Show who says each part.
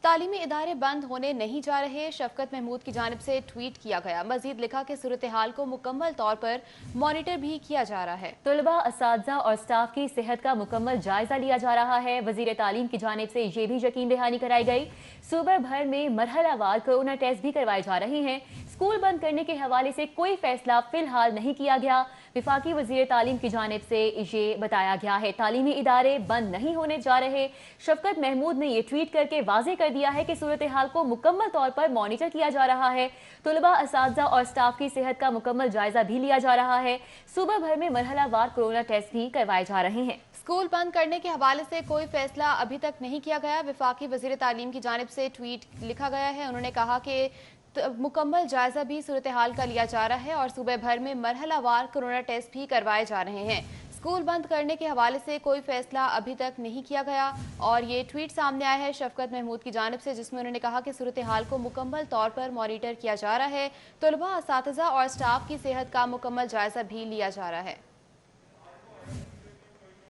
Speaker 1: तालीमी इदारे बंद होने नहीं जा रहे, शफकत महमूद की जानिब से ट्वीट किया गया। मजीद लिखा कि सूरत हाल को मुकम्मल तौर पर मॉनिटर भी किया जा रहा है।
Speaker 2: तलबा, असातिज़ा और स्टाफ की सेहत का मुकम्मल जायजा लिया जा रहा है। वजीर तालीम की जानिब से ये भी यकीन दहानी कराई गई। सूबे भर में मरहलावार कोरोना टेस्ट भी करवाए जा रहे हैं। स्कूल बंद करने के हवाले से कोई फैसला फिलहाल नहीं किया गया। विफाकी वजीर तालीम की जानिब से ये बताया गया है तालीमी इदारे बंद नहीं होने जा रहे। शफकत महमूद ने ये ट्वीट करके वाज़ेह कर दिया है कि सूरत हाल को मुकम्मल तौर पर मॉनिटर किया जा रहा है। तलबा, असातिज़ा और स्टाफ की सेहत का मुकम्मल जायजा भी लिया जा रहा है। सूबा भर में मरहलावार कोरोना टेस्ट भी करवाए जा रहे हैं।
Speaker 1: स्कूल बंद करने के हवाले से कोई फैसला अभी तक नहीं किया गया। विफाकी वजीर तालीम की जानिब से ट्वीट लिखा गया है। उन्होंने कहा कि मुकम्मल जायजा भी सूरत हाल का लिया जा रहा है और सूबे भर में मरहलावार कोरोना टेस्ट भी करवाए जा रहे हैं। स्कूल बंद करने के हवाले से कोई फैसला अभी तक नहीं किया गया और ये ट्वीट सामने आया है शफकत महमूद की जानिब से, जिसमें उन्होंने कहा कि सूरत हाल को मुकम्मल तौर पर मॉनिटर किया जा रहा है। तलबा, असातिज़ा और स्टाफ की सेहत का मुकम्मल जायजा भी लिया जा रहा है।